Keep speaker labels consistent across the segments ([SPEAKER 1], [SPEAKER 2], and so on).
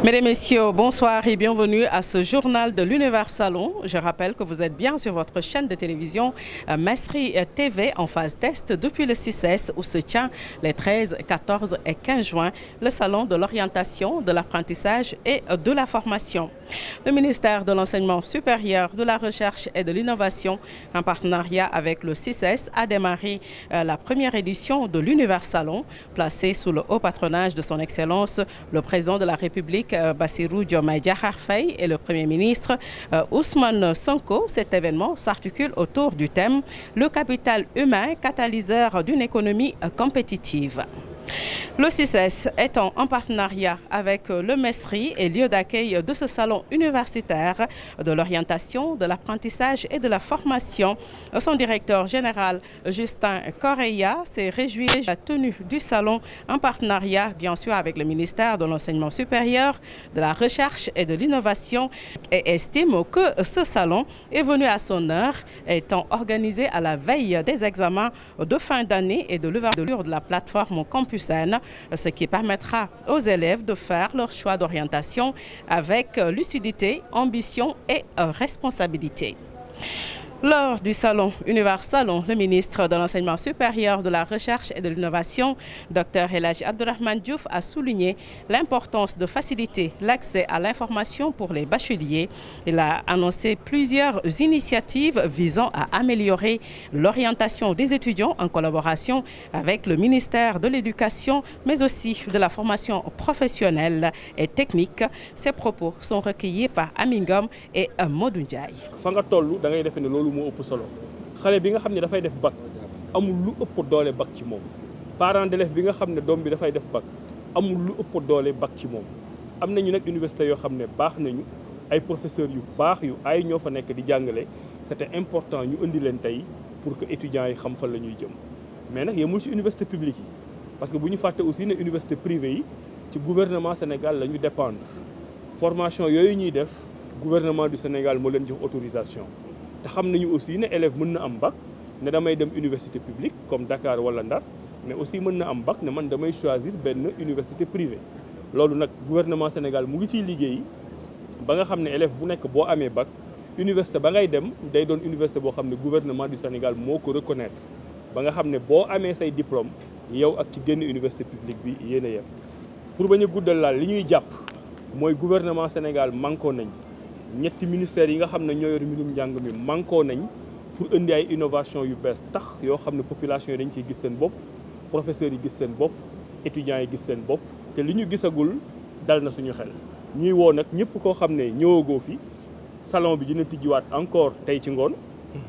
[SPEAKER 1] Mesdames, Messieurs, bonsoir et bienvenue à ce journal de l'Univers Salon. Je rappelle que vous êtes bien sur votre chaîne de télévision Mesri TV en phase test depuis le 6S où se tient les 13, 14 et 15 juin le Salon de l'orientation, de l'apprentissage et de la formation. Le ministère de l'Enseignement supérieur, de la Recherche et de l'Innovation, en partenariat avec le 6S, a démarré la première édition de l'Univers Salon, placée sous le haut patronage de son Excellence, le Président de la République, Bassirou Diomaye Diakhar Faye et le Premier ministre Ousmane Sonko. Cet événement s'articule autour du thème « Le capital humain, catalyseur d'une économie compétitive ». Le 6S étant en partenariat avec le Mesri et lieu d'accueil de ce salon universitaire de l'orientation, de l'apprentissage et de la formation, son directeur général Justin Correia s'est réjoui de la tenue du salon en partenariat bien sûr avec le ministère de l'Enseignement supérieur, de la Recherche et de l'Innovation et estime que ce salon est venu à son heure étant organisé à la veille des examens de fin d'année et de l'ouverture de la plateforme Campus N, ce qui permettra aux élèves de faire leur choix d'orientation avec lucidité, ambition et responsabilité. Lors du salon Univers Salon, le ministre de l'Enseignement supérieur, de la Recherche et de l'Innovation, Dr Elhadji Abdourahmane Diouf, a souligné l'importance de faciliter l'accès à l'information pour les bacheliers. Il a annoncé plusieurs initiatives visant à améliorer l'orientation des étudiants en collaboration avec le ministère de l'Éducation, mais aussi de la formation professionnelle et technique. Ces propos sont recueillis par Amingom et Modou Ndiaye.
[SPEAKER 2] moo ëpp solo xale bi nga xam ne dafay def bac amul lu ëpp doole bac ci moom parent d'élève bi nga xam ne doom bi dafay def bac amul lu ëpp doole bac ci moom am nañu nag université yoo xam ne baax nañu ay professeurs yu baax yu ay ñoo fa nekk di jàngale c'était important ñu indi leen tey pour que étudiants yi xam fan la ñuy jëm mais nag yemul ci université publique yi parce que bu ñu fàtte aussi ne université privée yi ci gouvernement Sénégal la ñu dépendre formation yooyu ñuy def gouvernement du Sénégal moo leen jox autorisation te xam nañu aussi ne élève mën na am bac ne damay dem université publique comme Dakar wala Ndar mais aussi mën na am bac ne man damay choisir benn université privée loolu nag gouvernement Sénégal mu ngi ciy liggéey ba nga xam ne élève bu nekk boo amee bac université ba ngay dem day doon université boo xam ne gouvernement du Sénégal moo ko reconnaître ba nga xam ne boo amee say diplôme yow ak ci génn université publique bi yéen a yem pour bañ a guddal laal li ñuy jàpp mooy gouvernement Sénégal manko nañ ñetti ministères yi nga xam ne ñoo yor mbirum njàng mi mànkoo nañ pour indi ay innovation yu bees tax yoo xam ne population yi dañ ciy gis seen bopp professeurs yi gis seen bopp étudiants yi gis seen bopp te li ñu gisagul dal na suñu xel ñuy woo nag ñëpp koo xam ne ñëwagoo fi salon bi dina tijjiwaat encore tey ci ngoon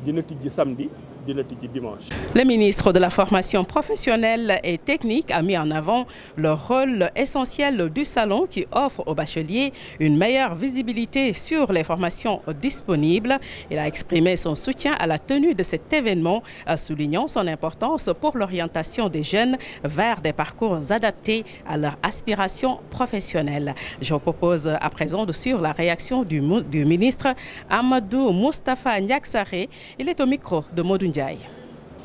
[SPEAKER 2] dina tijji samedi dina tijji dimanche.
[SPEAKER 1] Le ministre de la Formation professionnelle et technique a mis en avant le rôle essentiel du salon qui offre aux bacheliers une meilleure visibilité sur les formations disponibles. Il a exprimé son soutien à la tenue de cet événement, soulignant son importance pour l'orientation des jeunes vers des parcours adaptés à leurs aspirations professionnelles. Je vous propose à présent de suivre la réaction du ministre Amadou Moustapha Niaksaré. Il est au micro de Modou Ndiaye.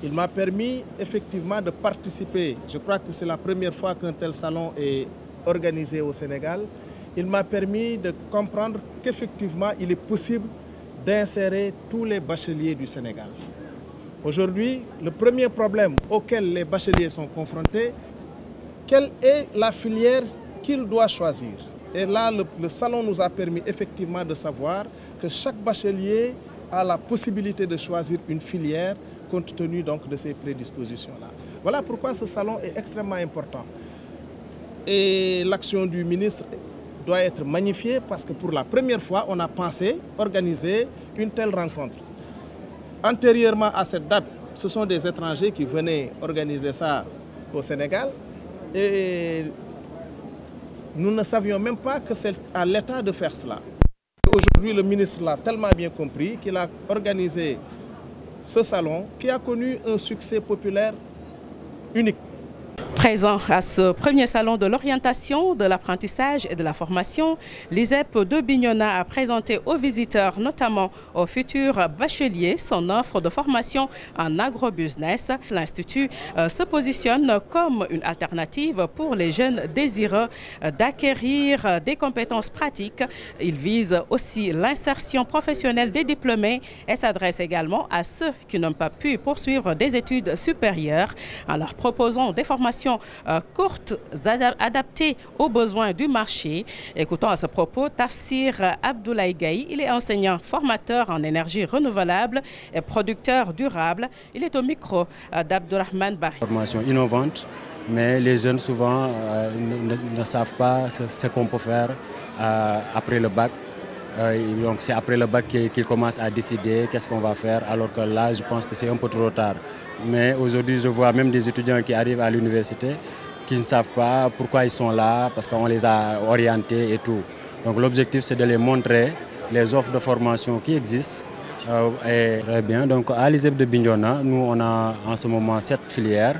[SPEAKER 3] Il m'a permis effectivement de participer. Je crois que c'est la première fois qu'un tel salon est organisé au Sénégal. Il m'a permis de comprendre qu'effectivement il est possible d'insérer tous les bacheliers du Sénégal. Aujourd'hui, le premier problème auquel les bacheliers sont confrontés, quelle est la filière qu'ils doivent choisir? Et là, le salon nous a permis effectivement de savoir que chaque bachelier a la possibilité de choisir une filière compte tenu donc de ces prédispositions-là. Voilà pourquoi ce salon est extrêmement important. Et l'action du ministre doit être magnifiée parce que pour la première fois, on a pensé organiser une telle rencontre. Antérieurement à cette date, ce sont des étrangers qui venaient organiser ça au Sénégal et nous ne savions même pas que c'est à l'État de faire cela. Aujourd'hui, le ministre l'a tellement bien compris qu'il a organisé ce salon qui a connu un succès populaire unique.
[SPEAKER 1] Présent à ce premier salon de l'orientation, de l'apprentissage et de la formation, l'ISEP de Bignona a présenté aux visiteurs, notamment aux futurs bacheliers, son offre de formation en agrobusiness. L'Institut se positionne comme une alternative pour les jeunes désireux d'acquérir des compétences pratiques. Il vise aussi l'insertion professionnelle des diplômés et s'adresse également à ceux qui n'ont pas pu poursuivre des études supérieures en leur proposant des formations courtes, adaptées aux besoins du marché. Écoutons à ce propos Tafsir Abdoulaye Gaye. Il est enseignant formateur en énergie renouvelable et producteur durable. Il est au micro d'Abdourahmane Barry.
[SPEAKER 4] Formation innovante, mais les jeunes souvent ne savent pas ce qu'on peut faire après le bac. Donc c'est après le bac qu'ils commencent à décider qu'est-ce qu'on va faire, alors que là je pense que c'est un peu trop tard. Mais aujourd'hui je vois même des étudiants qui arrivent à l'université qui ne savent pas pourquoi ils sont là, parce qu'on les a orientés et tout. Donc l'objectif c'est de les montrer les offres de formation qui existent. Et très bien, donc à l'ISEP de Bignona, nous on a en ce moment 7 filières.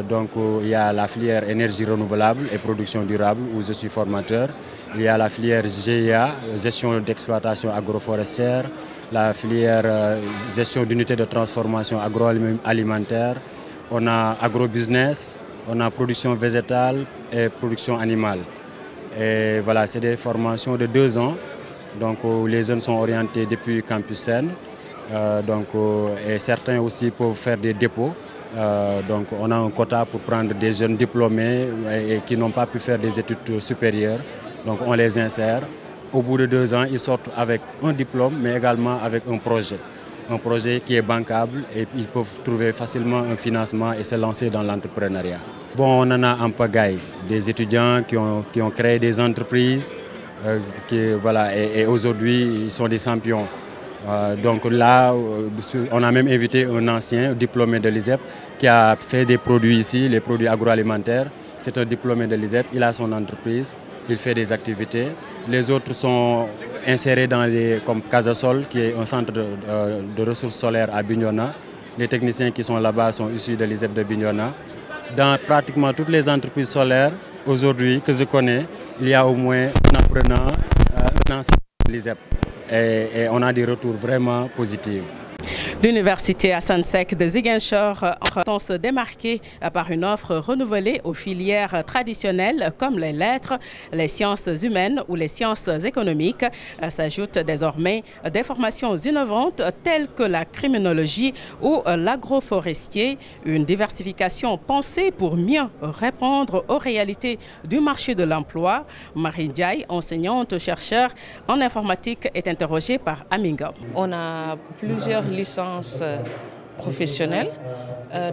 [SPEAKER 4] Donc il y a la filière énergie renouvelable et production durable où je suis formateur. Il y a la filière GIA, gestion d'exploitation agroforestière, la filière gestion d'unités de transformation agroalimentaire. On a agrobusiness, on a production végétale et production animale. Et voilà, c'est des formations de 2 ans. Donc les jeunes sont orientés depuis Campus Seine. Et certains aussi peuvent faire des dépôts. Donc on a un quota pour prendre des jeunes diplômés et qui n'ont pas pu faire des études supérieures. Donc on les insère. Au bout de 2 ans, ils sortent avec un diplôme, mais également avec un projet qui est bancable et ils peuvent trouver facilement un financement et se lancer dans l'entrepreneuriat. Bon, on en a en pagaille, des étudiants qui ont créé des entreprises voilà, et aujourd'hui ils sont des champions. Donc là, on a même invité un ancien diplômé de l'ISEP qui a fait des produits ici, les produits agroalimentaires. C'est un diplômé de l'ISEP, il a son entreprise, il fait des activités. Les autres sont insérés comme Casasol, qui est un centre de ressources solaires à Bignona. Les techniciens qui sont là-bas sont issus de l'ISEP de Bignona. Dans pratiquement toutes les entreprises solaires, aujourd'hui, que je connais, il y a au moins un apprenant, un ancien de l'ISEP. Et on a des retours vraiment positifs.
[SPEAKER 1] L'université Assane Seck de Ziguinchor entend se démarquer par une offre renouvelée aux filières traditionnelles comme les lettres, les sciences humaines ou les sciences économiques. S'ajoutent désormais des formations innovantes telles que la criminologie ou l'agroforestier. Une diversification pensée pour mieux répondre aux réalités du marché de l'emploi. Marie Ndiaye, enseignante-chercheur en informatique, est interrogée par Aminga.
[SPEAKER 5] On a plusieurs licences professionnelles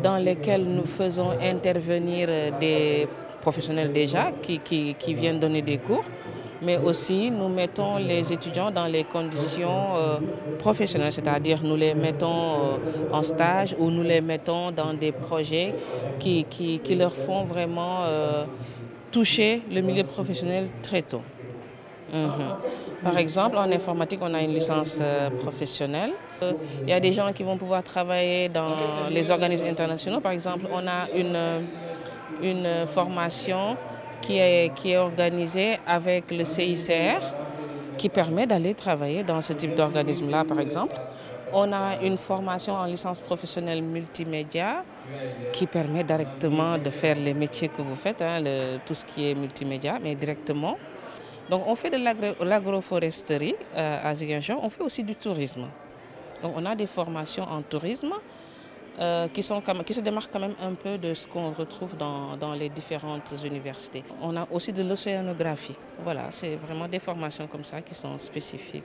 [SPEAKER 5] dans lesquelles nous faisons intervenir des professionnels déjà qui viennent donner des cours, mais aussi nous mettons les étudiants dans les conditions professionnelles, c'est-à-dire nous les mettons en stage ou nous les mettons dans des projets qui leur font vraiment toucher le milieu professionnel très tôt. Par exemple, en informatique, on a une licence professionnelle. Il y a des gens qui vont pouvoir travailler dans les organismes internationaux. Par exemple, on a une formation qui est organisée avec le CICR qui permet d'aller travailler dans ce type d'organisme-là, par exemple. On a une formation en licence professionnelle multimédia qui permet directement de faire les métiers que vous faites, tout ce qui est multimédia, mais directement. Donc on fait de l'agroforesterie à Ziguinchor, on fait aussi du tourisme. Donc on a des formations en tourisme qui se démarquent quand même un peu de ce qu'on retrouve dans les différentes universités. On a aussi de l'océanographie. Voilà, c'est vraiment des formations comme ça qui sont spécifiques.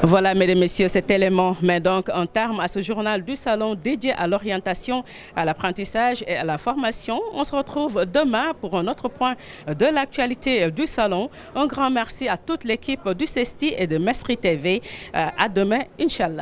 [SPEAKER 1] Voilà, mesdames et messieurs, cet élément met donc un terme à ce journal du salon dédié à l'orientation, à l'apprentissage et à la formation. On se retrouve demain pour un autre point de l'actualité du salon. Un grand merci à toute l'équipe du CESTI et de Mesri TV. À demain, Inch'Allah.